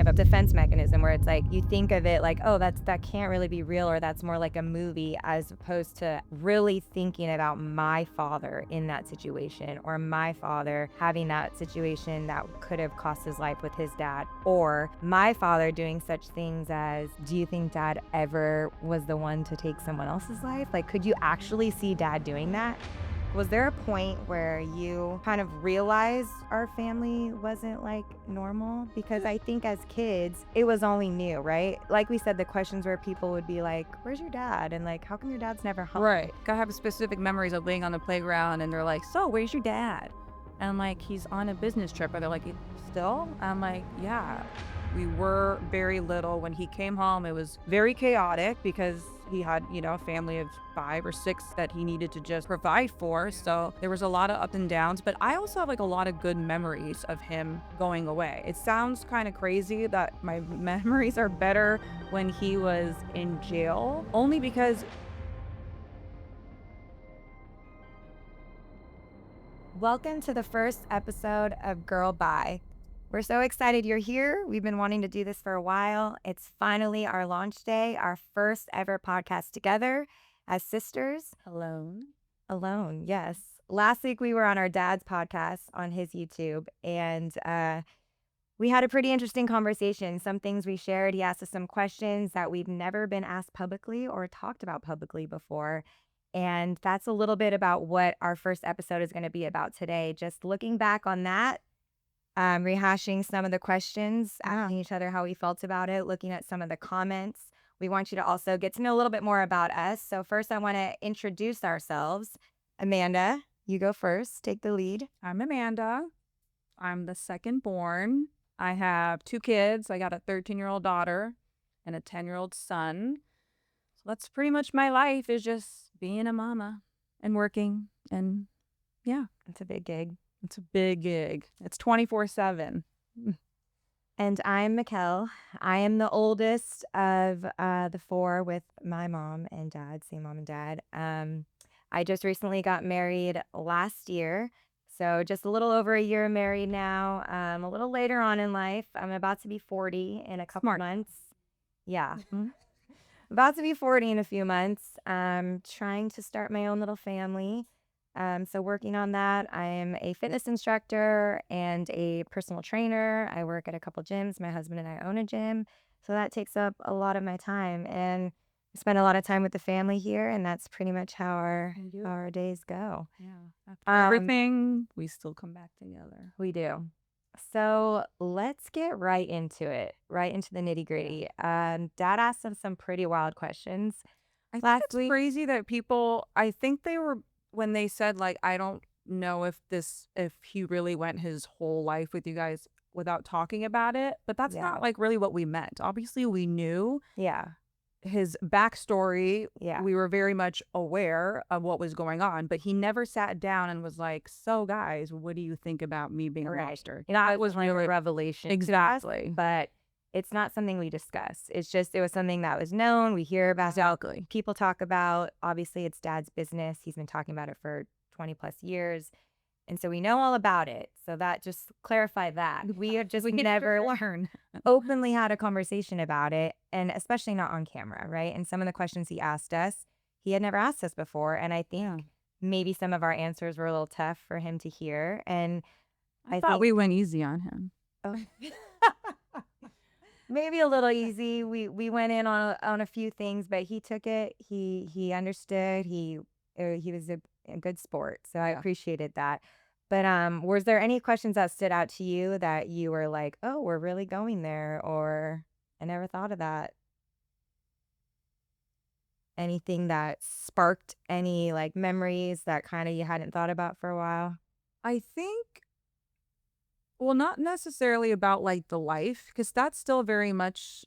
a defense mechanism where it's like you think of it like, oh, that can't really be real, or that's more like a movie, as opposed to really thinking about my father in that situation, or my father having that situation that could have cost his life with his dad, or my father doing such things as, do you think dad ever was the one to take someone else's life? Like, could you actually see dad doing that? Was there a point where you kind of realized our family wasn't like normal? Because I think as kids, it was only new, right? Like we said, the questions where people would be like, where's your dad? And like, how come your dad's never home? Right. I have specific memories of being on the playground and they're like, so where's your dad? And I'm like, he's on a business trip. And they're like, still? I'm like, yeah. We were very little. When he came home, it was very chaotic because he had, a family of 5 or 6 that he needed to just provide for. So there was a lot of ups and downs, but I also have like a lot of good memories of him going away. It sounds kind of crazy that my memories are better when he was in jail, only because Welcome to the first episode of Girl Bye. We're so excited you're here. We've been wanting to do this for a while. It's finally our launch day, our first ever podcast together as sisters. Alone, yes. Last week we were on our dad's podcast on his YouTube, and we had a pretty interesting conversation. Some things we shared. He asked us some questions that we've never been asked publicly or talked about publicly before. And that's a little bit about what our first episode is going to be about today. Just looking back on that, rehashing some of the questions, asking each other how we felt about it, looking at some of the comments. We want you to also get to know a little bit more about us. So first, I want to introduce ourselves. Amanda, you go first. Take the lead. I'm Amanda. I'm the second born. I have 2 kids. I got a 13-year-old daughter and a 10-year-old son. So that's pretty much my life, is just being a mama and working. And yeah, It's a big gig. it's a big gig. It's 24/7. And I'm Miquelle. I am the oldest of the 4 with my mom and dad, same mom and dad. I just recently got married last year. So just a little over a year married now. A little later on in life. I'm about to be 40 in a couple months. Yeah. About to be 40 in a few months. Trying to start my own little family. So working on that. I'm a fitness instructor and a personal trainer. I work at a couple gyms. My husband and I own a gym. So that takes up a lot of my time. And I spend a lot of time with the family here. And that's pretty much how our days go. Yeah. After everything, we still come back together. We do. So let's get right into it, right into the nitty gritty. Dad asked us some pretty wild questions. I think Last it's week- crazy that people, I think they were, when they said like, I don't know if he really went his whole life with you guys without talking about it, but that's not like really what we meant. Obviously we knew his backstory. Yeah. We were very much aware of what was going on, but he never sat down and was like, so guys, what do you think about me being a monster? That was like a revelation. Exactly. But it's not something we discuss. It's just, it was something that was known. We hear about Exactly. people talk about. Obviously, it's dad's business. He's been talking about it for 20 plus years. And so we know all about it. So that just clarify that. We have just never learn. openly had a conversation about it, and especially not on camera, right? And some of the questions he asked us, he had never asked us before. And I think maybe some of our answers were a little tough for him to hear. And I thought we went easy on him. Maybe a little easy. We went in on a few things, but he took it. He understood. He was a good sport, so I appreciated that. But was there any questions that stood out to you that you were like, oh, we're really going there, or I never thought of that? Anything that sparked any like memories that kind of you hadn't thought about for a while? I think, well, not necessarily about like the life, because that's still very much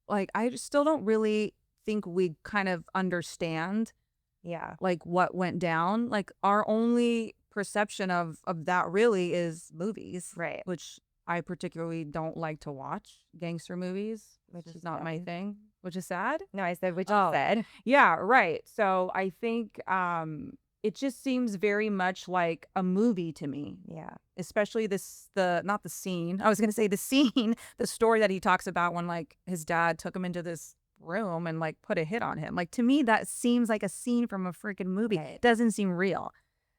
like, I just still don't really think we kind of understand like what went down. Like our only perception of that really is movies, Right. which I particularly don't like to watch. Gangster movies, which is not my thing, which is sad. No, I said which you said. Yeah, right. So I think it just seems very much like a movie to me. Yeah. Especially not the scene. I was going to say the scene, the story that he talks about when like his dad took him into this room and like put a hit on him. Like to me, that seems like a scene from a freaking movie. Right. It doesn't seem real.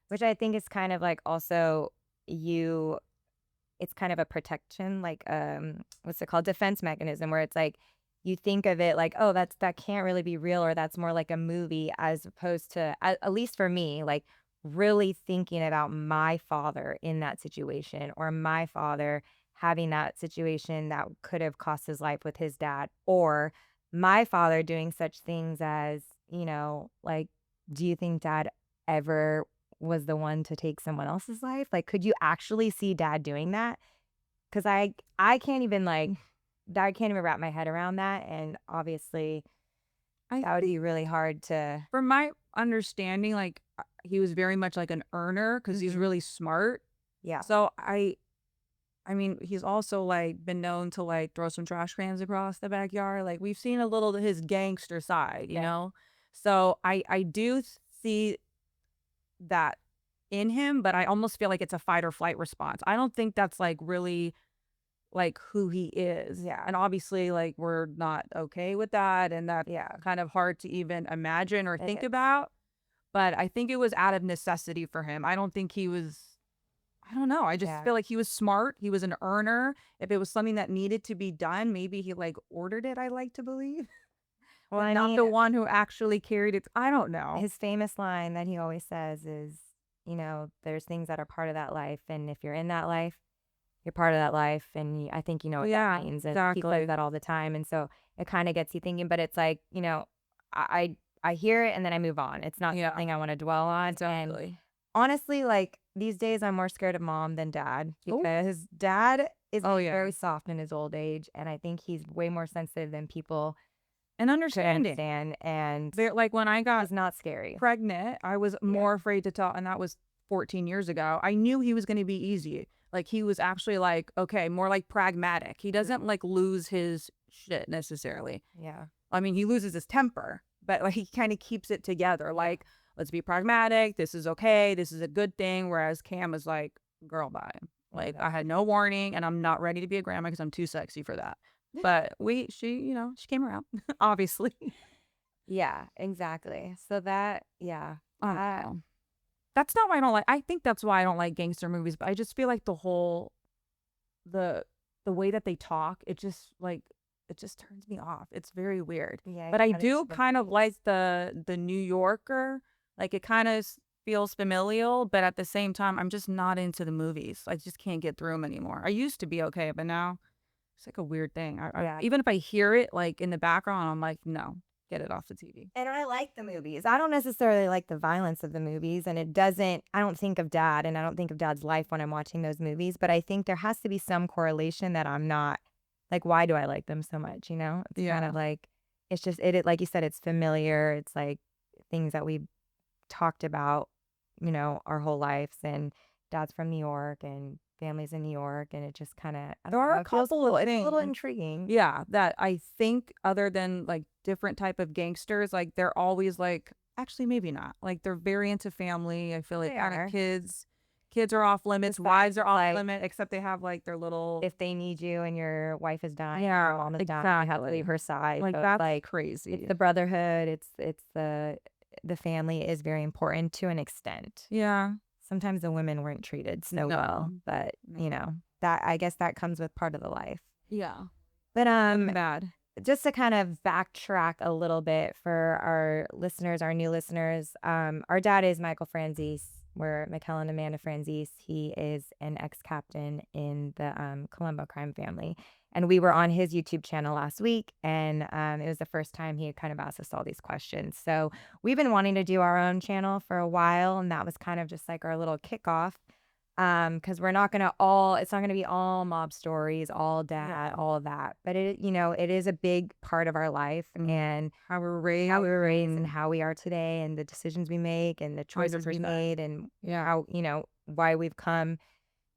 Which I think is kind of like also you it's kind of a protection, like, what's it called? Defense mechanism where it's like, you think of it like, "Oh, that can't really be real," or that's more like a movie as opposed to at least for me, like, really thinking about my father in that situation or my father having that situation that could have cost his life with his dad, or my father doing such things as, like, do you think dad ever was the one to take someone else's life? Like, could you actually see dad doing that? Because I can't even, like I can't even wrap my head around that, and obviously, I that would think be really hard to from my understanding, like he was very much like an earner because he's really smart. yeah, So I mean, he's also like been known to like throw some trash cans across the backyard. Like we've seen a little of his gangster side, you yeah, know? So I do see that in him, but I almost feel like it's a fight or flight response. I don't think that's like really like who he is. yeah, And obviously like we're not okay with that and that's yeah, kind of hard to even imagine or it think is. about, but I think it was out of necessity for him. I don't think he was I don't know. I just Yeah. feel like he was smart. He was an earner. If it was something that needed to be done, maybe he like ordered it, I like to believe, Well, but I not mean, the one who actually carried it. I don't know. his famous line that he always says is, "There's things that are part of that life, and if you're in that life, you're part of that life," and I think you know what that Yeah, means, and he says exactly. that all the time, and so it kinda gets you thinking, but it's like, I hear it and then I move on. It's not Yeah, something I wanna dwell on, and exactly. honestly, like, these days, I'm more scared of mom than dad Oh, because dad is oh yeah. very soft in his old age, and I think he's way more sensitive than people And could understanding. understand, and There, like when I got he's not scary. pregnant, I was Yeah. more afraid to tell, and that was 14 years ago. I knew he was going to be easy. Like he was actually like, okay, more like pragmatic. He doesn't like lose his shit necessarily. Yeah. I mean, he loses his temper, but like he kind of keeps it together. Like, let's be pragmatic. This is okay. This is a good thing. Whereas Cam is like, girl, bye. I Like, know. I had no warning, and I'm not ready to be a grandma because I'm too sexy for that. But she came around, obviously. Yeah, exactly. So that yeah, I don't that know. That's not why I don't like. I think that's why I don't like gangster movies. But I just feel like the the way that they talk, it just turns me off. It's very weird. yeah, you But I gotta see do the kind of movies. like the New Yorker. Like it kind of feels familial, but at the same time, I'm just not into the movies. I just can't get through them anymore. I used to be okay, but now it's like a weird thing. Yeah. Even if I hear it like in the background, I'm like, no, get it off the TV. And I like the movies. I don't necessarily like the violence of the movies, and it doesn't I don't think of dad, and I don't think of dad's life when I'm watching those movies, but I think there has to be some correlation that I'm not like, why do I like them so much, you know? It's kind of Yeah. like it's just it like you said, it's familiar. It's like things that we've talked about, our whole lives, and dad's from New York and family's in New York, and it just kinda I There don't are know, a couple of it's a little things. intriguing. Yeah, that I think other than, like, different type of gangsters, like, they're always, like actually, maybe not. Like, they're very into family. I feel like They kinda are. kids are off limits, Besides, wives are it's off like, limit, except they have, like, their little if they need you and your wife is dying, your yeah, mom is dying, you have to leave exactly. her side, Like, so it's that's like, it's crazy. the brotherhood, it's the family is very important to an extent. Yeah. Sometimes the women weren't treated so well, No. but, No. that I guess that comes with part of the life. Yeah. But, That's bad. just to kind of backtrack a little bit for our listeners, our new listeners, our dad is Michael Franzese. We're Miquelle and Amanda Franzese. He is an ex-captain in the Colombo crime family. And we were on his YouTube channel last week, and it was the first time he had kind of asked us all these questions. So we've been wanting to do our own channel for a while, and that was kind of just like our little kickoff. Because we're not gonna all it's not gonna be all mob stories, all dad, No. all of that. But it is a big part of our life and How we're how we raised. were raised and how we are today and the decisions we make and the choices we 100%. made and Yeah. how, why we've come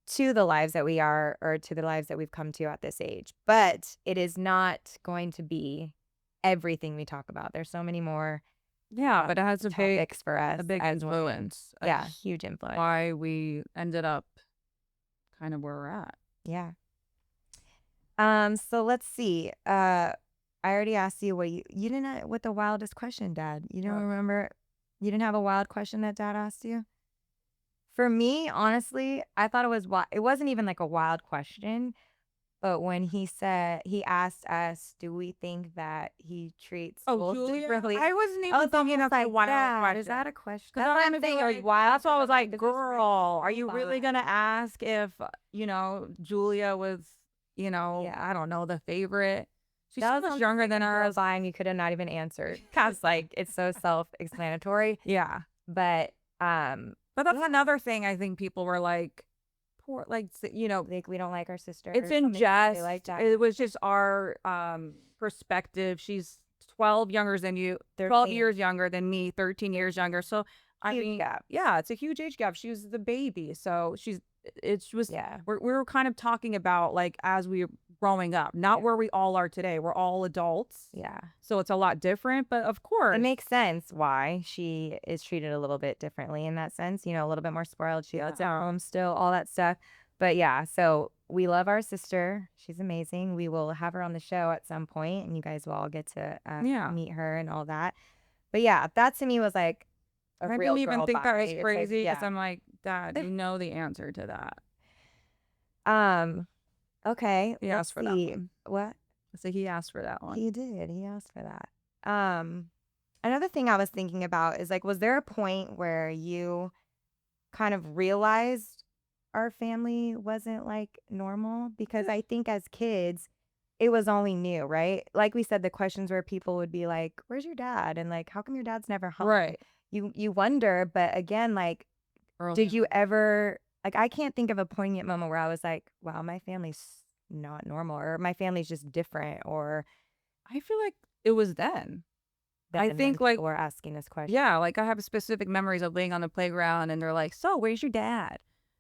to the lives that we are or to the lives that we've come to at this age. But it is not going to be everything we talk about. There's so many more Yeah, but it has a big topics for us a big as women. influence. Yeah, huge influence. Why we ended up kind of where we're at. Yeah. So let's see. I already asked you what you didn't what the wildest question, Dad. You don't What? remember? You didn't have a wild question that Dad asked you? For me, honestly, I thought it was it wasn't even like a wild question, but when he asked us, do we think that he treats Oh, both Julia? differently? I wasn't I even was thinking almost that's a like, wild Dad, is question. that a question? Because That's what I'm I'm gonna be saying. like, Wild. that's why I was like, Because this girl, are you profile. really gonna ask if Julia was, Yeah. I don't know, the favorite? She's That so was much almost younger like than a girl us. line you could have not even answered. Cause like it's so self-explanatory. Yeah, But but that's another thing. I think people were like, poor, like like we don't like our sister it's or in something. They jest. like that. It was just our perspective. She's 12 younger than you, 12 13. years younger than me, 13 years younger. So I Huge mean, gap. yeah, it's a huge age gap. She was the baby. So it was, Yeah. we were kind of talking about like as we were growing up, not Yeah. where we all are today. We're all adults. Yeah. So it's a lot different, but of course. It makes sense why she is treated a little bit differently in that sense, a little bit more spoiled. She lets Yeah. at home still, all that stuff. But yeah, so we love our sister. She's amazing. We will have her on the show at some point, and you guys will all get to Yeah. meet her and all that. But yeah, that to me was like a I real didn't even girl think that bye. was It's like, crazy because yeah. I'm like, Dad, you know the answer to that. Um, okay, He let's asked for that see. one. What? So he asked for that one. He did. He asked for that. Another thing I was thinking about is like, was there a point where you kind of realized our family wasn't like normal? Because I think as kids, it was only new, right? Like we said, the questions where people would be like, "Where's your dad?" and like, "How come your dad's never home?" Right. You wonder, but again, like, did you ever like? I can't think of a poignant moment where I was like, "Wow, my family's not normal," or "My family's just different," or I feel like it was then. I then when think like, people were asking this question. yeah, like I have specific memories of being on the playground and they're like, "So, where's your dad?"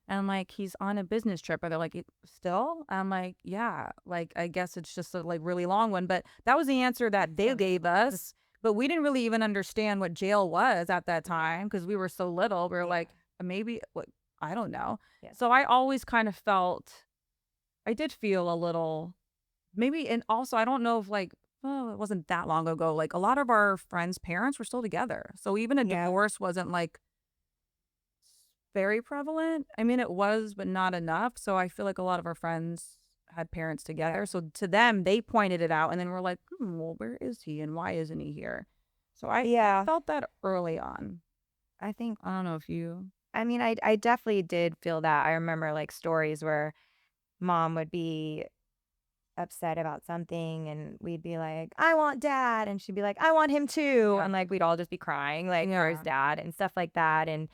And I'm like, "He's on a business trip." Or they're like, "Still?" I'm like, "Yeah, like I guess it's just a like really long one." But that was the answer that they gave us. But we didn't really even understand what jail was at that time because we were so little. We were like, maybe what, I don't know. Yeah. So I always kind of felt, I did feel a little maybe, and also I don't know if like, oh, it wasn't that long ago. Like a lot of our friends' parents were still together. So even a Yeah. divorce wasn't like very prevalent. I mean, it was, but not enough. So I feel like a lot of our friends had parents together. So to them, they pointed it out and then we're like, well, where is he and why isn't he here? So I Yeah. felt that early on. I think, I don't know if you. I mean, I definitely did feel that. I remember like stories where mom would be upset about something and we'd be like, "I want dad." And she'd be like, "I want him too." Yeah. And like we'd all just be crying, like, "Where's Yeah. dad?" and stuff like that. And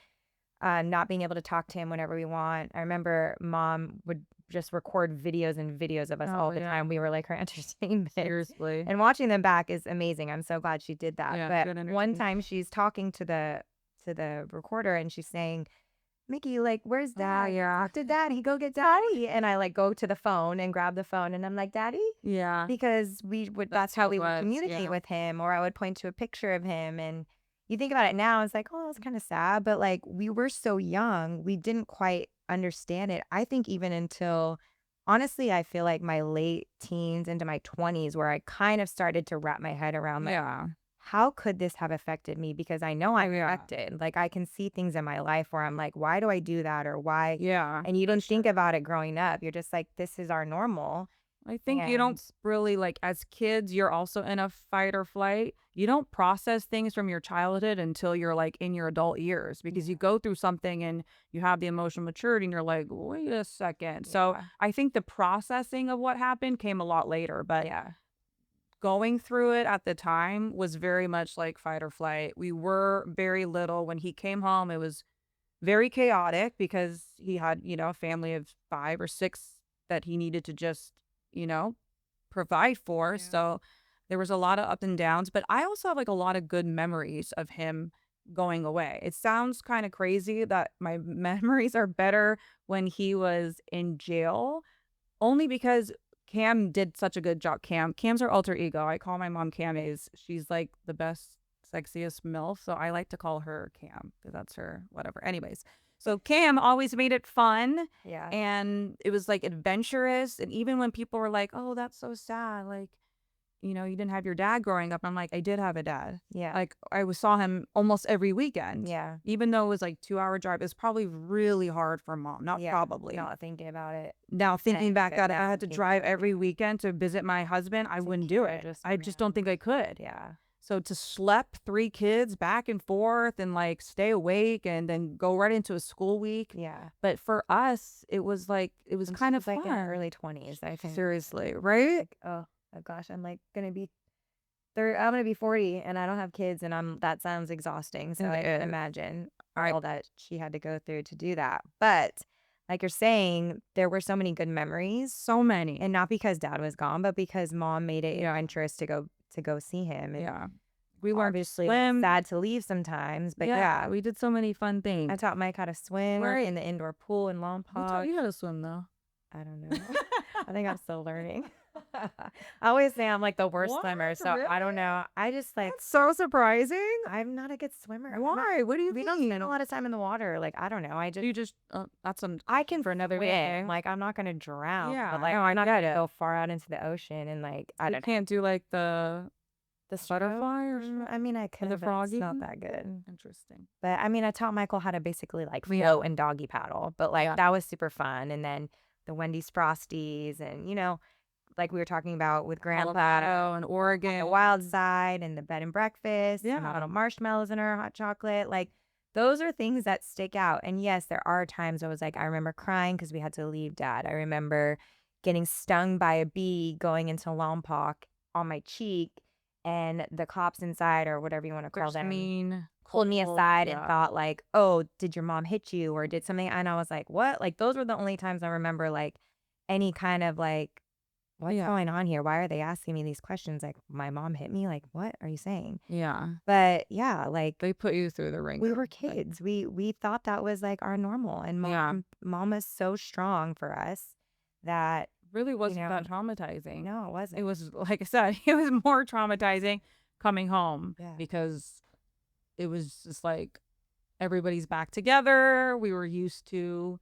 not being able to talk to him whenever we want. I remember mom would just record videos and videos of us all Oh, the yeah. time. We were like her entertainment. Seriously. And watching them back is amazing. I'm so glad she did that. Yeah. But Good one entertainment. time she's talking to the recorder and she's saying, "Mickey, like, where's dad? Yeah. Talk to daddy. Go get daddy." And I like go to the phone and grab the phone and I'm like, "Daddy?" Yeah. Because that's how we would was, communicate yeah. with him, or I would point to a picture of him. And you think about it now, it's like, oh, that's kind of sad. But like we were so young, we didn't quite understand it. I think even until honestly, I feel like my late teens into my 20s, where I kind of started to wrap my head around like, Yeah. how could this have affected me? Because I know I'm Yeah. affected. Like I can see things in my life where I'm like, why do I do that? Or why? Yeah. And you don't think about it growing up. You're just like, this is our normal. I think you don't And really like, as kids, you're also in a fight or flight. You don't process things from your childhood until you're like in your adult years because you go through something and you have the emotional maturity and you're like, wait a second. So yeah. I think the processing of what happened came a lot later, but Yeah. going through it at the time was very much like fight or flight. We were very little. When he came home, it was very chaotic because he had, a family of 5 or 6 that he needed to just, you know, provide for. Yeah. So there was a lot of up and downs, but I also have like a lot of good memories of him going away. It sounds kind of crazy that my memories are better when he was in jail, only because Cam did such a good job. Cam's our alter ego. I call my mom Cam. She's like the best sexiest MILF. So I like to call her Cam because that's her whatever. Anyways, so Cam always made it fun. Yeah. And it was like adventurous. And even when people were like, oh, that's so sad. Like, you didn't have your dad growing up. I'm like, I did have a dad. Yeah. Like saw him almost every weekend. Yeah. Even though it was like 2-hour drive, it's probably really hard for mom. Not Yeah. probably. Not thinking about it. Now thinking back that I now had to thinking drive about it, every weekend to visit my husband, I wouldn't do it. I just don't think I could. Yeah. So to schlep 3 kids back and forth and like stay awake and then go right into a school week. Yeah. But for us, it was kind of like fun. in our early 20s, I think. Seriously, right? Like, oh gosh, I'm like gonna be I'm gonna be 40 and I don't have kids, and that sounds exhausting. So I can imagine all that she had to go through to do that. But like you're saying, there were so many good memories. So many. And not because dad was gone, but because mom made it adventurous to go see him. And yeah. We learned obviously swim. sad to leave sometimes, but yeah, we did so many fun things. I taught Mike how to swim in the indoor pool in Who Lompoc. taught you how to swim though? I don't know. I think I'm still learning. I always say I'm like the worst swimmer, so Really? I don't know. I just like That's so surprising. I'm not a good swimmer. Why? What do you We mean? don't spend a lot of time in the water. Like I don't know. You just that's I can for another swim. day. Like I'm not gonna drown. Yeah, but like no, I'm not gonna go far out into the ocean and like I You don't can't do like the stroke. butterfly or I mean, I could. the But froggy. it's not that good. Interesting. But I mean, I taught Michael how to basically like float and doggy paddle. But like that was super fun. And then the Wendy's Frosties, and like we were talking about with Grandpa Colorado and Oregon, the wild side, and the bed and breakfast, and the little marshmallows in our hot chocolate. Like those are things that stick out. And yes, there are times I was like, I remember crying because we had to leave dad. I remember getting stung by a bee going into Lompoc on my cheek, and the cops inside, or whatever you want to call them, pulled me aside and thought like, oh, did your mom hit you or did something? And I was like, what? Like those were the only times I remember like any kind of like, what's going on here? Why are they asking me these questions? Like, my mom hit me? Like, what are you saying? Yeah. But yeah, like They put you through the ringer. we were kids. We thought that was like our normal. And mom was so strong for us that really wasn't that traumatizing. No, it wasn't. It was, like I said, it was more traumatizing coming home because it was just like everybody's back together. We were used to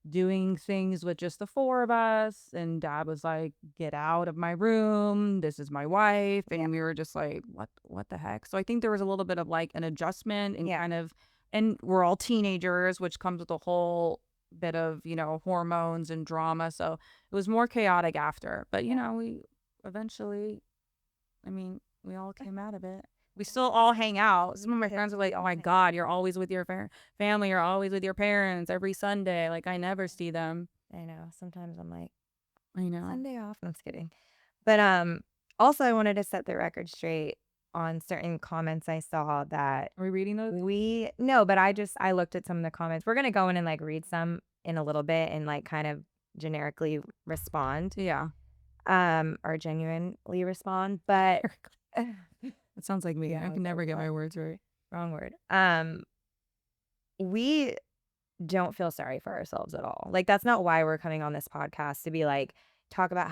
doing things with just the 4 of us, and dad was like, get out of my room, this is my wife, and we were just like, what the heck? So I think there was a little bit of like an adjustment and kind of, and we're all teenagers, which comes with a whole bit of hormones and drama, so it was more chaotic after, but we eventually, I mean, we all came out of it. We still all hang out. Some of my friends are like, oh my God, you're always with your family. You're always with your parents every Sunday. Like, I never see them. I know. Sometimes I'm like, I know. Sunday off. I'm just kidding. But also I wanted to set the record straight on certain comments I saw that. Are we reading those? No, but I looked at some of the comments. We're going to go in and like read some in a little bit and like kind of generically respond. Yeah. Or genuinely respond. But it sounds like me. I can never get my words right. Wrong word. We don't feel sorry for ourselves at all. Like that's not why we're coming on this podcast, to be like talk about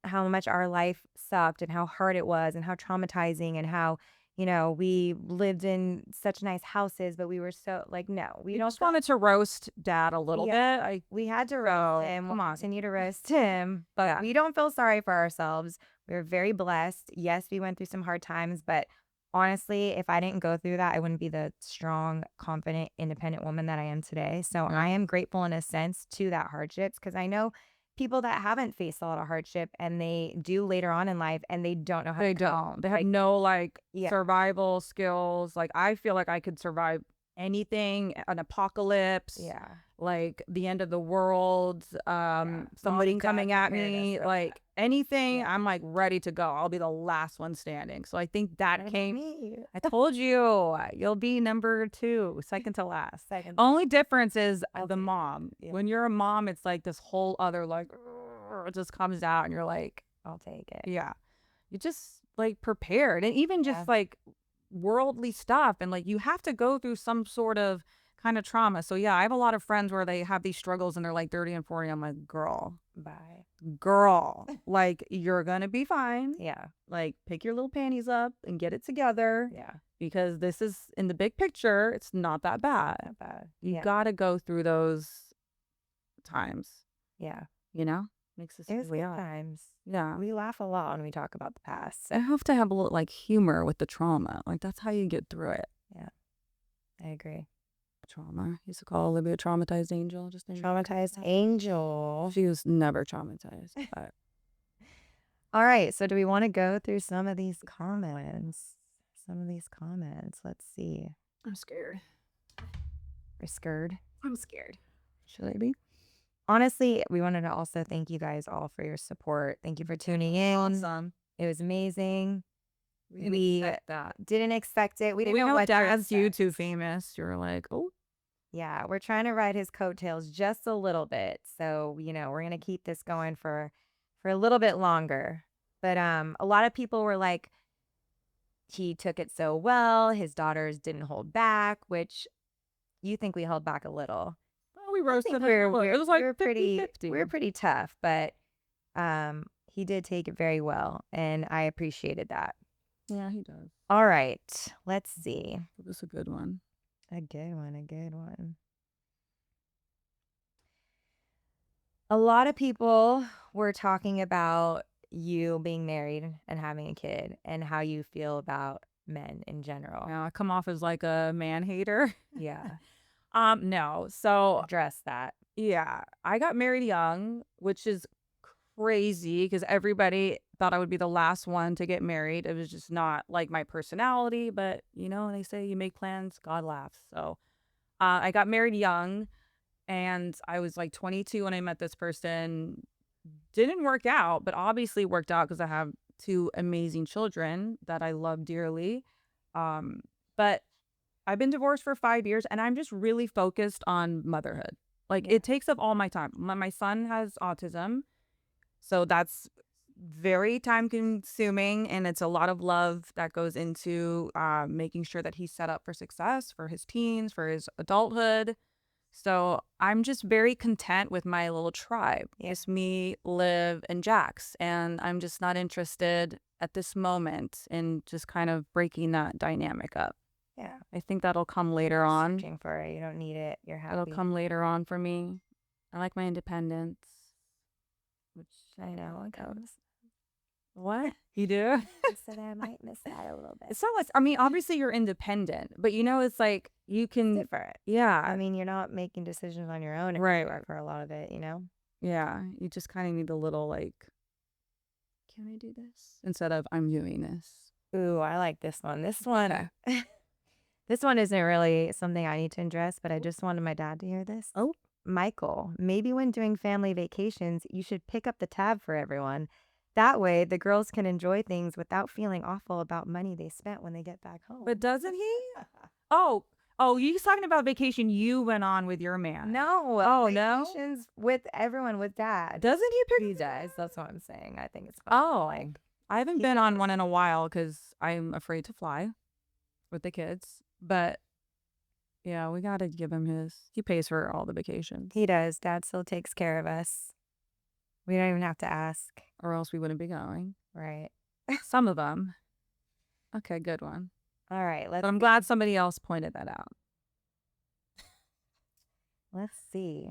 how much our life sucked and how hard it was and how traumatizing and how we lived in such nice houses, but we were so like, no, we don't just wanted to roast dad a little bit. We had to roast him. We'll continue to roast him, but we don't feel sorry for ourselves. We're very blessed. Yes, we went through some hard times, but honestly, if I didn't go through that, I wouldn't be the strong, confident, independent woman that I am today. So I am grateful in a sense to that hardships, because I know people that haven't faced a lot of hardship and they do later on in life and they don't know how to cope. They have no like survival skills. Like I feel like I could survive anything, an apocalypse, like the end of the world, somebody coming at me, like anything, I'm like ready to go. I'll be the last one standing. So I think that came. I told you, you'll be number 2, second to last. Only difference is the mom. When you're a mom, it's like this whole other like it just comes out and you're like, I'll take it. Yeah. You just like prepared, and even just like worldly stuff, and like you have to go through some sort of kind of trauma. So yeah, I have a lot of friends where they have these struggles and they're like 30 and 40. I'm like, girl, like you're gonna be fine. Yeah. Like pick your little panties up and get it together. Yeah. Because this is in the big picture, it's not that bad. Not bad. You Yeah. gotta go through those times. Yeah. You know, makes us It was who we good are. times. Yeah. We laugh a lot when we talk about the past. I have to have a little like humor with the trauma. Like that's how you get through it. Yeah. I agree. Trauma. I used to call Olivia a traumatized angel. Just Traumatized angel. She was never traumatized. But All right. So do we want to go through some of these comments? Let's see. I'm scared. We're scared. I'm scared. Should I be? Honestly, we wanted to also thank you guys all for your support. Thank you for tuning in. Awesome. It was amazing. We Didn't expect it. We didn't know know what to Dad's you expect. too famous. You're like, oh. Yeah, we're trying to ride his coattails just a little bit. So, we're going to keep this going for a little bit longer. But a lot of people were like, he took it so well. His daughters didn't hold back, which you think we held back a little. Well, we I roasted think him. It was like we're 50-50. pretty tough, but he did take it very well, and I appreciated that. Yeah, he does. All right, let's see. It was a good one. A good one. A lot of people were talking about you being married and having a kid and how you feel about men in general. Now I come off as like a man hater. Yeah. No. So Address that. yeah, I got married young, which is crazy because everybody thought I would be the last one to get married. It was just not like my personality, but they say you make plans, God laughs. So I got married young and I was like 22 when I met this person. Didn't work out, but obviously worked out because I have two amazing children that I love dearly. But I've been divorced for 5 years and I'm just really focused on motherhood. Like Yeah. it takes up all my time. My son has autism. So that's very time consuming and it's a lot of love that goes into making sure that he's set up for success for his teens, for his adulthood. So I'm just very content with my little tribe. Yeah. It's me, Liv, and Jax. And I'm just not interested at this moment in just kind of breaking that dynamic up. Yeah. I think that'll come later on. Searching for it. You don't need it. You're happy. It'll come later on for me. I like my independence. Which I know it comes. What? You do? I said I might miss that a little bit. It's not like, I mean, obviously you're independent, but it's like you can. It's different. Yeah. I mean, you're not making decisions on your own Right. anymore for a lot of it, Yeah. You just kind of need a little like, can I do this? Instead of I'm doing this. Ooh, I like this one. This one isn't really something I need to address, but I just wanted my dad to hear this. Oh. Michael, maybe when doing family vacations, you should pick up the tab for everyone. That way, the girls can enjoy things without feeling awful about money they spent when they get back home. But doesn't he? Oh, you talking about vacation you went on with your man? No. Oh, vacations with everyone with dad. Doesn't he pick? He does. That's what I'm saying. I think it's fun. Oh, I haven't been on one in a while because I'm afraid to fly with the kids. But yeah, we got to give him his. He pays for all the vacations. He does. Dad still takes care of us. We don't even have to ask. Or else we wouldn't be going. Right. Some of them. Okay, good one. All right. But I'm glad somebody else pointed that out. Let's see.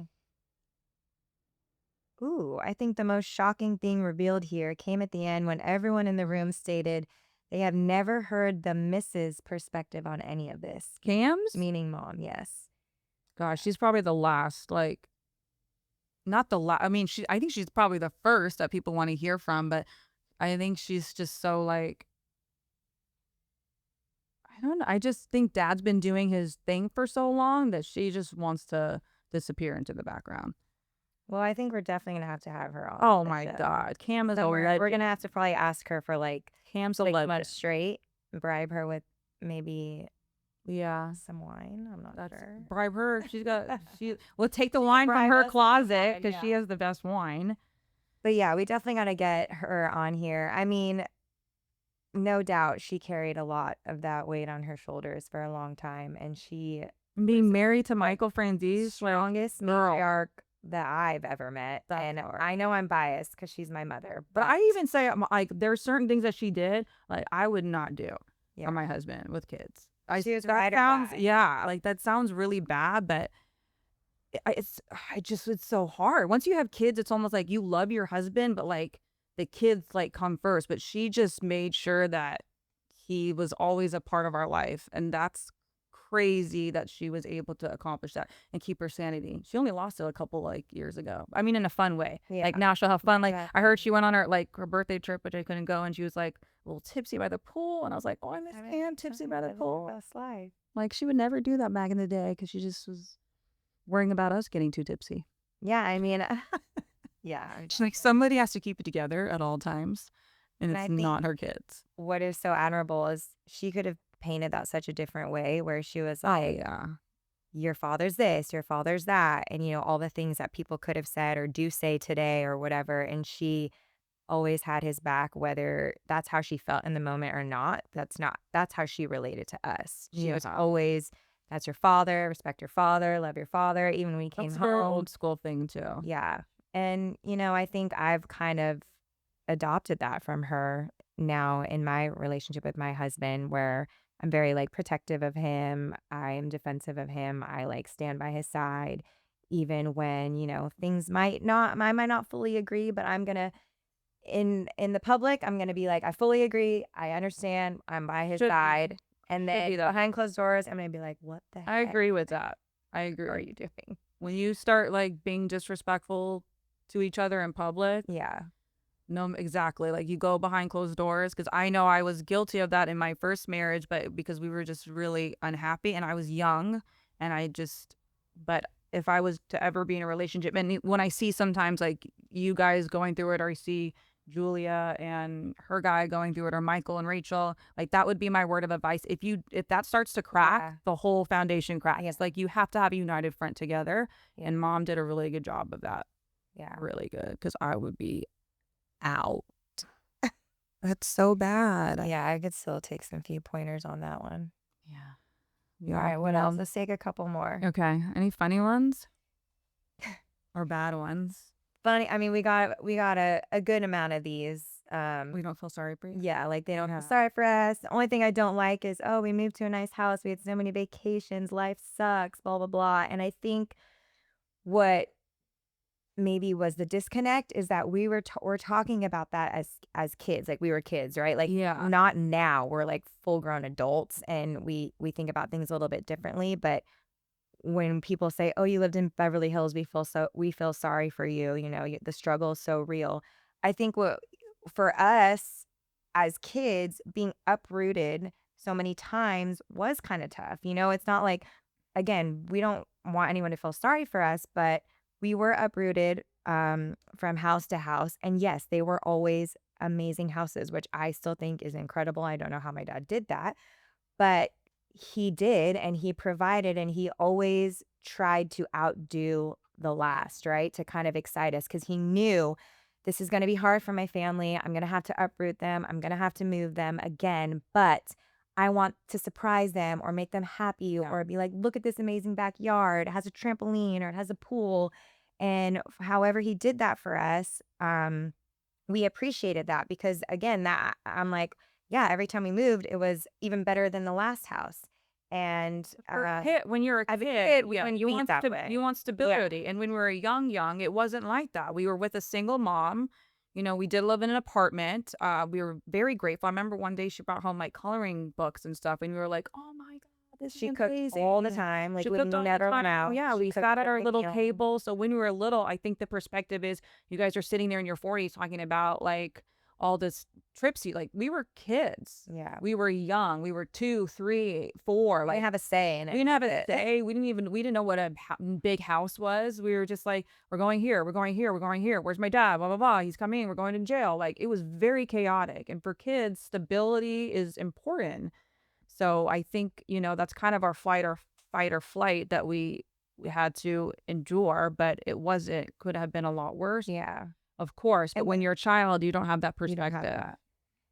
Ooh, I think the most shocking thing revealed here came at the end when everyone in the room stated they have never heard the Mrs. perspective on any of this. Cam's? Meaning mom, yes. Gosh, she's probably the last, like, not the last. I mean, I think she's probably the first that people want to hear from, but I think she's just so, like, I don't know. I just think dad's been doing his thing for so long that she just wants to disappear into the background. Well, I think we're definitely going to have her on. Oh, my God. Cam is We're going to have to probably ask her for, like, Cam's a 6 legend. months straight, bribe her with maybe some wine. I'm not sure. Bribe her. We'll take the wine from her closet because she has the best wine. But yeah, we definitely got to get her on here. I mean, no doubt she carried a lot of that weight on her shoulders for a long time. And she Being married to Michael Franzese, strongest girl, matriarch that I've ever met. that's And hard. I know I'm biased because she's my mother, But but I even say, like, there's certain things that she did, like, I would not do for yeah, my husband with kids. she was That ride or sounds, die. yeah, like, that sounds really bad, but it's so hard. Once you have kids, it's almost like you love your husband, but, like, the kids, like, come first, but she just made sure that he was always a part of our life, and that's crazy that she was able to accomplish that and keep her sanity. She only lost it a couple, like, years ago. I mean, in a fun way. Yeah. Like, now she'll have fun. Like, Yeah. I heard she went on her, like, her birthday trip, which I couldn't go, and she was, like, a little tipsy by the pool, and I was like, "Oh, I miss Pam tipsy by the pool." Best life. Like, she would never do that back in the day because she just was worrying about us getting too tipsy. Yeah, I mean, yeah. She's like, "Somebody has to keep it together at all times, and And it's I think not her kids." what is so admirable is she could have painted that such a different way where she was Oh, like, yeah. your father's this, your father's that, and all the things that people could have said or do say today or whatever. And she always had his back, whether that's how she felt in the moment or not. That's how she related to us. She was Yeah. always, that's your father, respect your father, love your father, even when he came That's her home. old school thing, too. Yeah. And, I think I've kind of adopted that from her now in my relationship with my husband, where I'm very like protective of him. I am defensive of him. I like stand by his side, even when, things I might not fully agree, but I'm gonna in the public, I'm gonna be like, I fully agree, I understand, I'm by his Should be. side. And Should be then that. behind closed doors, I'm gonna be like, what the I heck agree with that. I are agree. you doing? When you start, like, being disrespectful to each other in public, Yeah. no, exactly. Like, you go behind closed doors, because I know I was guilty of that in my first marriage, but because we were just really unhappy and I was young, and but if I was to ever be in a relationship, and when I see sometimes, like, you guys going through it, or I see Julia and her guy going through it, or Michael and Rachel, like, that would be my word of advice. If that starts to crack, Yeah. the whole foundation cracks. Yeah. Like, you have to have a united front together, Yeah. and mom did a really good job of that. Yeah. Really good, because I would be out. That's so bad. Yeah, I could still take some few pointers on that one. Yeah. All right, what else? Let's take a couple more. Okay. Any funny ones or bad ones? Funny, I mean, we got a good amount of these. We don't feel sorry for you. Yeah, like they don't feel Yeah. sorry for us. The only thing I don't like is, oh, we moved to a nice house. We had so many vacations. Life sucks, blah, blah, blah. And I think what maybe was the disconnect is that we're talking about that as kids, like we were kids, right? Like Yeah. not now. We're like full grown adults and we think about things a little bit differently. But when people say, "Oh, you lived in Beverly Hills, we feel sorry for you," the struggle is so real. I think what for us as kids, being uprooted so many times was kind of tough. It's not like, again, we don't want anyone to feel sorry for us, but we were uprooted from house to house, and yes, they were always amazing houses, which I still think is incredible. I don't know how my dad did that, but he did, and he provided, and he always tried to outdo the last, right? To kind of excite us because he knew this is going to be hard for my family. I'm going to have to uproot them. I'm going to have to move them again, but I want to surprise them or make them happy Yeah. or be like, look at this amazing backyard. It has a trampoline or it has a pool. And however he did that for us, we appreciated that because again, that I'm like, yeah, every time we moved, it was even better than the last house. And When you're a as a kid, kid, we yeah, wouldn't you think want that way. you want Yeah. stability. And when we were young, it wasn't like that. We were with a single mom. We did live in an apartment. We were very grateful. I remember one day she brought home like coloring books and stuff, and we were like, "Oh my God, this She is cooked amazing!" all the time, like She we cooked all the never went time. out. Yeah, She we cooked sat at our every little meal. table. So when we were little, I think the perspective is you guys are sitting there in your 40s talking about like all this trips. We were kids. Yeah. We were young. We were 2, 3, 4. We Like, didn't have a say in we it. didn't have a say. We didn't know what a big house was. We were just like, we're going here, we're going here, we're going here. Where's my dad? Blah, blah, blah. He's coming. We're going to jail. Like, it was very chaotic. And for kids, stability is important. So I think, that's kind of our fight or flight that we had to endure, but could have been a lot worse, Yeah. of course. But And when you're a child, you don't have that you don't have perspective. that.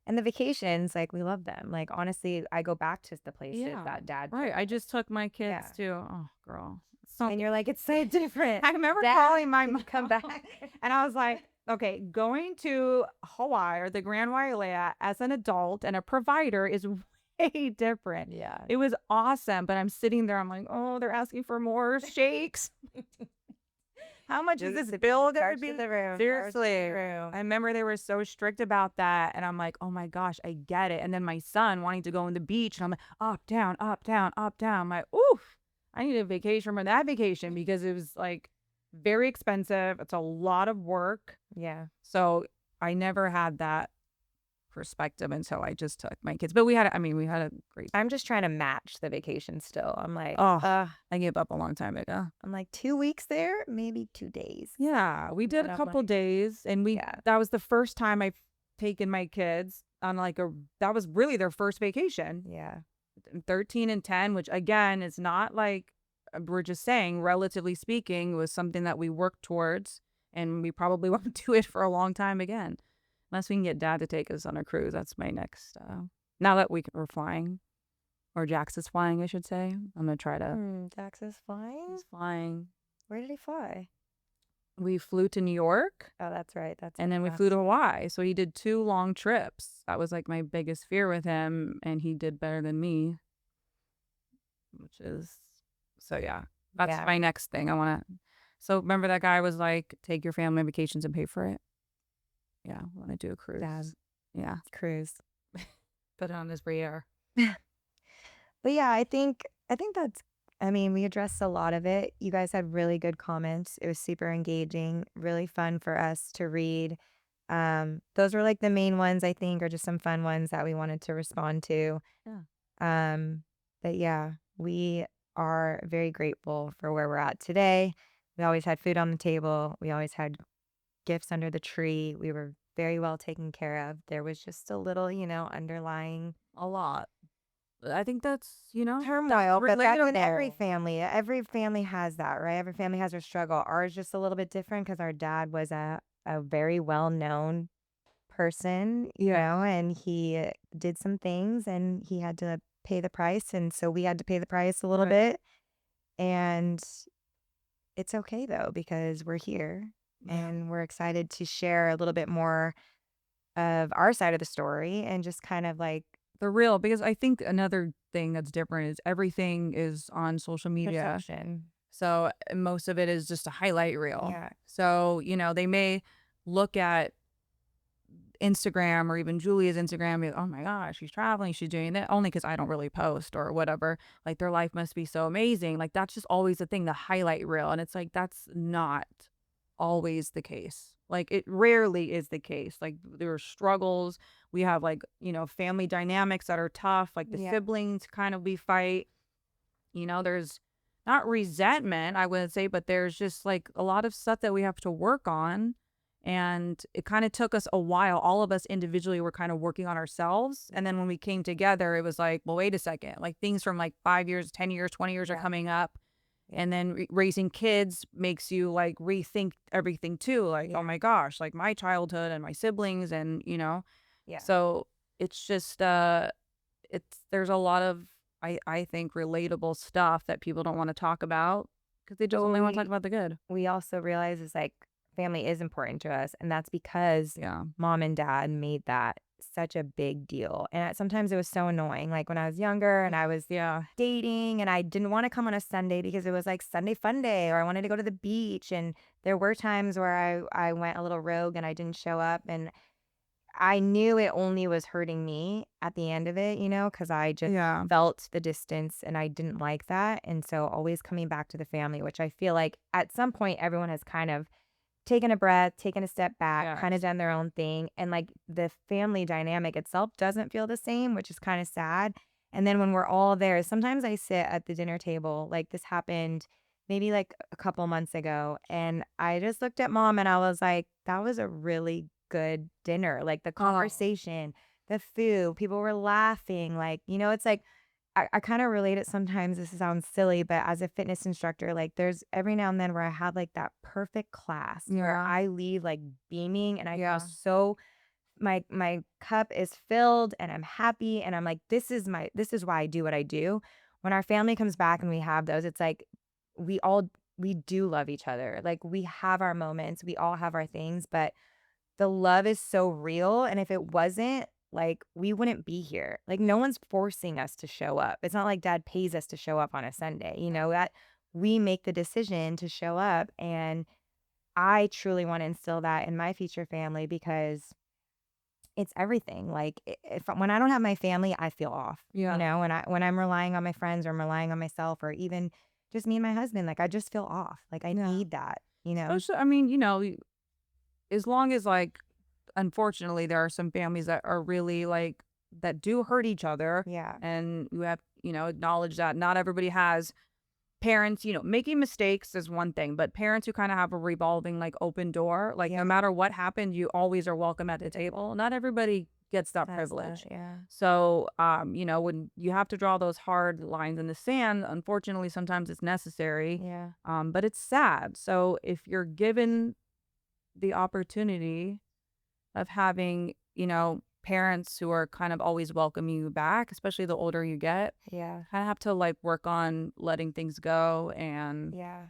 And the vacations, like, we love them. Like, honestly, I go back to the places Yeah. that dad Right. took I us. just took my Yeah. kids to, oh, girl. So And you're like, it's so different. I remember Dad, calling my can you mom come back? and I was like, okay, going to Hawaii or the Grand Wailea as an adult and a provider is way different. Yeah. It was awesome, but I'm sitting there, I'm like, oh, they're asking for more shakes. How much is this bill going to Charge to be? the room. Charge to the Seriously. room. I remember they were so strict about that. And I'm like, oh my gosh, I get it. And then my son wanting to go on the beach. And I'm like, up, down, up, down, up, down. I'm like, oof, I need a vacation from that vacation because it was like very expensive. It's a lot of work. Yeah. So I never had that perspective until I just took my kids. But we had, we had a great, I'm just trying to match the vacation still. I'm like, oh, I gave up a long time ago. I'm like 2 weeks there, maybe 2 days. Yeah, we did And a I'm couple like, days and yeah. that was the first time I've taken my kids on that was really their first vacation. Yeah. 13 and 10, which again is not like we're just saying, relatively speaking, was something that we worked towards and we probably won't do it for a long time again. Unless we can get dad to take us on a cruise. That's my next now that we're flying. Or Jax is flying, I should say. I'm gonna try to Dax is flying? He's flying. Where did he fly? We flew to New York. Oh, that's right. And then we flew to Hawaii. So he did 2 long trips. That was like my biggest fear with him. And he did better than me. Which is, so yeah, that's Yeah. my next thing. So remember that guy was like, take your family on vacations and pay for it? Yeah, I want to do a cruise. Dad. Yeah. Cruise. Put it on his radar. But yeah, I think that's, we addressed a lot of it. You guys had really good comments. It was super engaging, really fun for us to read. Those were like the main ones, I think, or just some fun ones that we wanted to respond to. Yeah. But yeah, we are very grateful for where we're at today. We always had food on the table. We always had gifts under the tree. We were very well taken care of. There was just a little, underlying A lot. I think that's, turmoil, but that's in every relatable. family. Every family has that, right? Every family has their struggle. Ours just a little bit different because our dad was a very well-known person, and he did some things and he had to pay the price. And so we had to pay the price a little Right. bit. And it's okay though, because we're here and we're excited to share a little bit more of our side of the story and just kind of like The real, because I think another thing that's different is everything is on social media. perception. So most of it is just a highlight reel. Yeah. So, they may look at Instagram or even Julia's Instagram and be like, oh my gosh, she's traveling, she's doing that, only because I don't really post or whatever. Like their life must be so amazing. Like that's just always the thing, the highlight reel. And it's like, that's not always the case. Like it rarely is the case. Like there are struggles. We have like, family dynamics that are tough. Like the Yeah. siblings kind of we fight. There's not resentment, I wouldn't say, but there's just like a lot of stuff that we have to work on. And it kind of took us a while. All of us individually were kind of working on ourselves. And then when we came together, it was like, well, wait a second. Like things from like 5 years, 10 years, 20 years are coming up. And then raising kids makes you like rethink everything too. Like, oh my gosh, like my childhood and my siblings and, Yeah. So it's just, there's a lot of, I think, relatable stuff that people don't want to talk about because they just only want to talk about the good. We also realize is like family is important to us. And that's because mom and dad made that such a big deal. And sometimes it was so annoying. Like when I was younger and I was dating and I didn't want to come on a Sunday because it was like Sunday fun day or I wanted to go to the beach. And there were times where I went a little rogue and I didn't show up. And I knew it only was hurting me at the end of it, because I just felt the distance and I didn't like that. And so always coming back to the family, which I feel like at some point everyone has kind of taken a breath, taken a step back, kind of done their own thing. And like the family dynamic itself doesn't feel the same, which is kind of sad. And then when we're all there, sometimes I sit at the dinner table, like this happened maybe like a couple months ago. And I just looked at mom and I was like, that was a really good dinner. Like the conversation, the food, people were laughing. Like, it's like, I kind of relate it sometimes. This sounds silly, but as a fitness instructor, like there's every now and then where I have like that perfect class where I leave like beaming and I feel so my cup is filled and I'm happy and I'm like, this is why I do what I do. When our family comes back and we have those, it's like we do love each other. Like we have our moments, we all have our things, but the love is so real. And if it wasn't, like we wouldn't be here. Like no one's forcing us to show up. It's not like dad pays us to show up on a Sunday, that we make the decision to show up. And I truly want to instill that in my future family because it's everything. Like if when I don't have my family, I feel off. Yeah. When I'm relying on my friends or I'm relying on myself or even just me and my husband, like I just feel off. Like I Yeah. need that. Especially, I mean, as long as like, unfortunately, there are some families that are really like, that do hurt each other. Yeah. And you have, acknowledge that not everybody has parents, making mistakes is one thing, but parents who kind of have a revolving, like open door, like no Yeah. matter what happened, you always are welcome at the table. Not everybody gets that That's privilege. yeah. So, when you have to draw those hard lines in the sand, unfortunately, sometimes it's necessary. Yeah. But it's sad. So if you're given the opportunity of having, parents who are kind of always welcoming you back, especially the older you get, Yeah. kind of have to like work on letting things go and Yeah.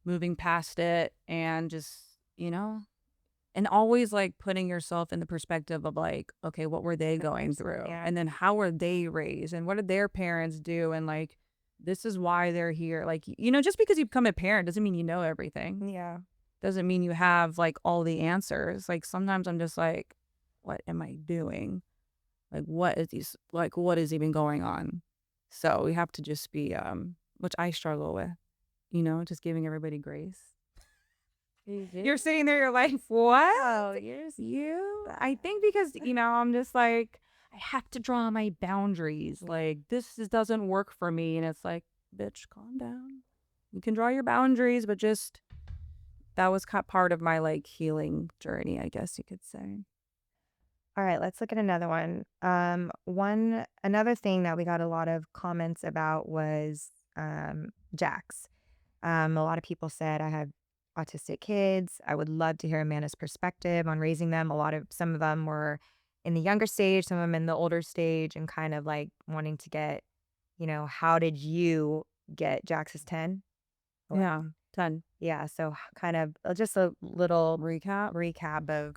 moving past it and just, and always like putting yourself in the perspective of like, okay, what were they The going person, through? yeah. And then how were they raised? And what did their parents do? And like, this is why they're here. Like, just because you become a parent doesn't mean you know everything. Yeah. Doesn't mean you have like all the answers. Like sometimes I'm just like, what am I doing? Like what is even going on? So we have to just be which I struggle with, just giving everybody grace. You're sitting there, you're like, what? Oh, you're You? I think because, I'm just like, I have to draw my boundaries. Like, doesn't work for me. And it's like, bitch, calm down. You can draw your boundaries, but just, that was part of my like healing journey, I guess you could say. All right, let's look at another one. Another thing that we got a lot of comments about was Jax. A lot of people said I have autistic kids. I would love to hear Amanda's perspective on raising them. Some of them were in the younger stage, some of them in the older stage, and kind of like wanting to get, how did you get Jax's 10? Yeah. 10. Yeah, so kind of just a little Recap. recap of,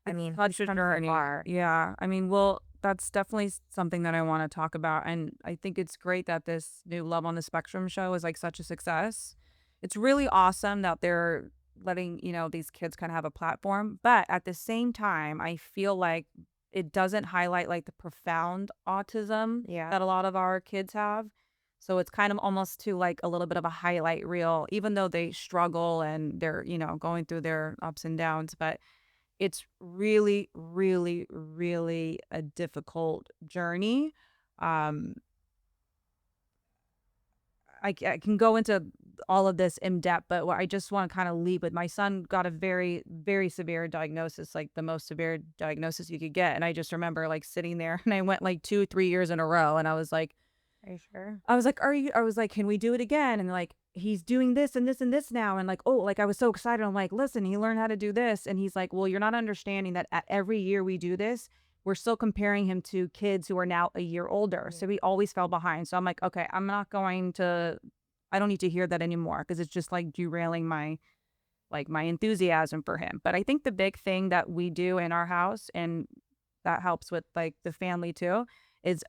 I It's mean, he's such a come so journey. far. Yeah. I mean, well, that's definitely something that I want to talk about. And I think it's great that this new Love on the Spectrum show is like such a success. It's really awesome that they're letting, these kids kind of have a platform. But at the same time, I feel like it doesn't highlight like the profound autism Yeah. that a lot of our kids have. So it's kind of almost to like a little bit of a highlight reel, even though they struggle and they're, going through their ups and downs. But it's really, really, really a difficult journey. Um, I can go into all of this in depth, but what I just want to kind of leave with, my son got a very, very severe diagnosis, like the most severe diagnosis you could get. And I just remember like sitting there and I went like 2, 3 years in a row. And I was like, Are you sure? I was like, can we do it again? And like, he's doing this and this and this now. And like, oh, like I was so excited. I'm like, listen, he learned how to do this. And he's like, well, you're not understanding that at every year we do this, we're still comparing him to kids who are now a year older. So he always fell behind. So I'm like, okay, I don't need to hear that anymore because it's just like derailing my enthusiasm for him. But I think the big thing that we do in our house, and that helps with like the family too, is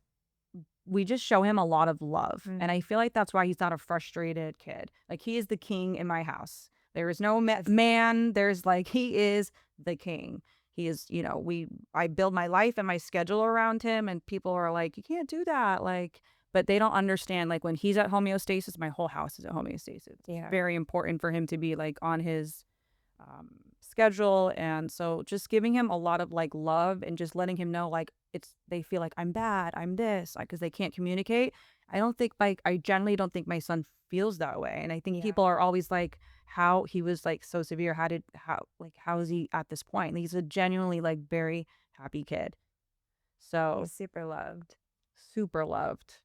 we just show him a lot of love. And I feel like that's why he's not a frustrated kid. Like he is the king in my house. There is no man. There's like, he is the king. He is, I build my life and my schedule around him, and people are like, you can't do that. Like, but they don't understand, like when he's at homeostasis, my whole house is at homeostasis. Yeah. It's very important for him to be like on his schedule. And so just giving him a lot of like love and just letting him know like they feel like I'm bad, I'm this, like, because they can't communicate. I generally don't think my son feels that way. And I think people are always like, how he was like so severe, how is he at this point? And he's a genuinely like very happy kid. So He's super loved. super loved.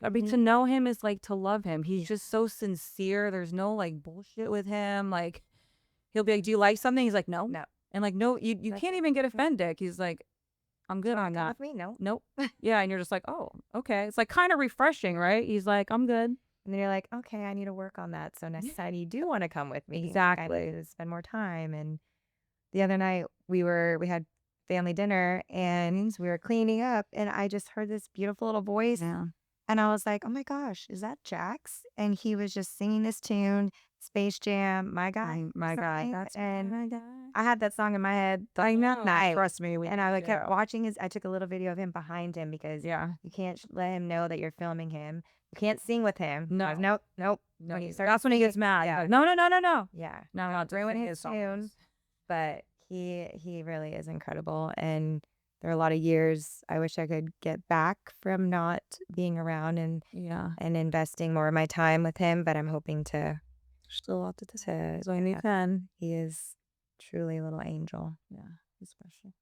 I mean, to know him is like to love him. He's just so sincere. There's no like bullshit with him. Like he'll be like, do you like something? He's like, no. And like, no, you That's can't it. even get offended. He's like, I'm good on Come that. with me? No. Nope. Yeah. And you're just like, oh, okay. It's like kind of refreshing, right? He's like, I'm good. And then you're like, okay, I need to work on that. So next time you do want to come with me, like, I need Exactly. to spend more time. And the other night we had family dinner and we were cleaning up and I just heard this beautiful little voice Yeah. and I was like, "Oh my gosh, is that Jax?" And he was just singing this tune, Space Jam, My Guy, My guy. something, That's and my guy. I had that song in my head the I know. whole night. Trust me. And I, like, kept watching his I took a little video of him behind him because Yeah. you can't let him know that you're filming him. You can't sing with him. No. Nope, nope. No. When you start That's when he gets singing, mad. yeah, Like, no, no, no, no, no. yeah, No, no. ruin Sing his tune. songs. But he really is incredible, and there are a lot of years I wish I could get back from not being around Yeah. and investing more of my time with him, but I'm hoping to Still a lot to do. to So I need 10. he is truly a little angel. Yeah. He's special.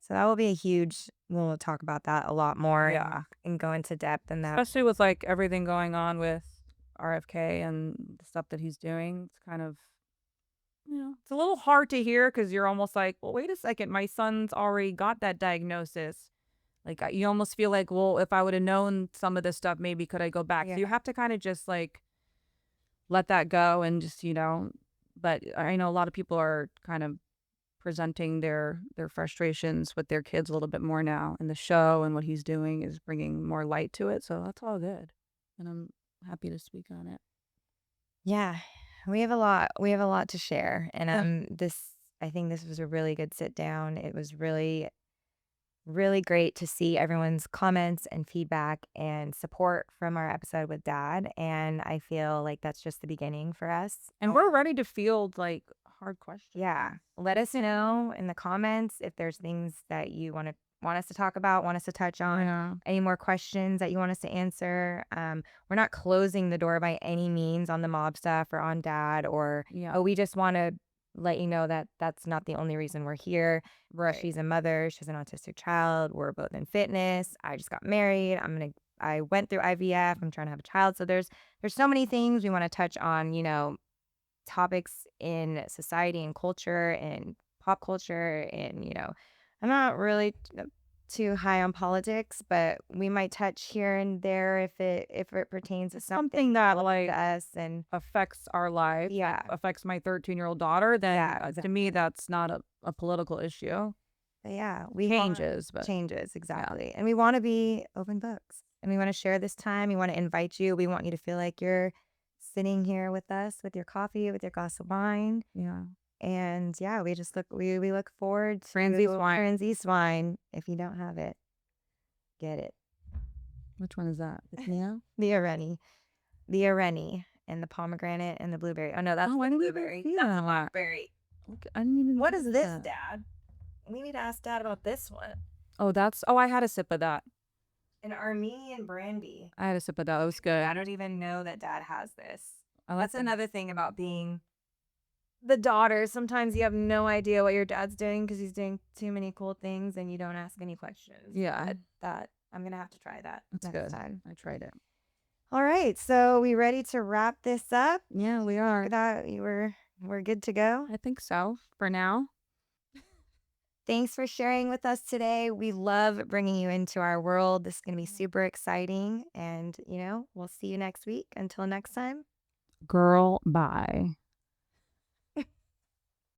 So that will be a huge we'll talk about that a lot more Yeah. and go into depth in that. Especially with like everything going on with RFK and the stuff that he's doing. It's kind of, it's a little hard to hear because you're almost like, well, wait a second. My son's already got that diagnosis. Like, you almost feel like, well, if I would have known some of this stuff, maybe could I go back? Yeah. So you have to kind of just like let that go and just, but I know a lot of people are kind of presenting their frustrations with their kids a little bit more now, and the show and what he's doing is bringing more light to it, so that's all good, and I'm happy to speak on it. Yeah. We have a lot to share and I think this was a really good sit down. It was really great to see everyone's comments and feedback and support from our episode with Dad. And I feel like that's just the beginning for us. And we're ready to field like hard questions. Yeah. Let us know in the comments if there's things that you want us to talk about, want us to touch on, Yeah. any more questions that you want us to answer. We're not closing the door by any means on the mob stuff or on Dad or Yeah. oh, we just want to let you know that that's not the only reason we're here. Right. She's a mother. She has an autistic child. We're both in fitness. I just got married. I went through IVF. I'm trying to have a child. So there's so many things we want to touch on, topics in society and culture and pop culture. And, I'm not really too high on politics, but we might touch here and there if it pertains to Something that to like us and affects our life, yeah. affects my 13-year-old daughter, then Yeah, to me that's not a political issue. But yeah, we Changes, but changes exactly. And we want to be open books. And we want to share this time. We want to invite you. We want you to feel like you're sitting here with us with your coffee, with your glass of wine. yeah. And yeah, we look forward to Franzese wine. Franzese wine. If you don't have it, get it. Which one is that? Yeah. The Areni and the pomegranate and the blueberry. Oh no, that's I the didn't blueberry. see That's that. the blackberry. Okay, I didn't even What notice is this, that. Dad? We need to ask Dad about this one. Oh, I had a sip of that. An Armenian brandy. I had a sip of that. It was good. I don't even know that Dad has this. I like That's another thing about being the daughter. Sometimes you have no idea what your dad's doing because he's doing too many cool things and you don't ask any questions. Yeah. But that I'm gonna have to try that That's next good. time. I tried it. All right, so we ready to wrap this up? Yeah, we are. That we're good to go. I think so for now. Thanks for sharing with us today. We love bringing you into our world. This is going to be super exciting. And, we'll see you next week. Until next time. Girl, bye.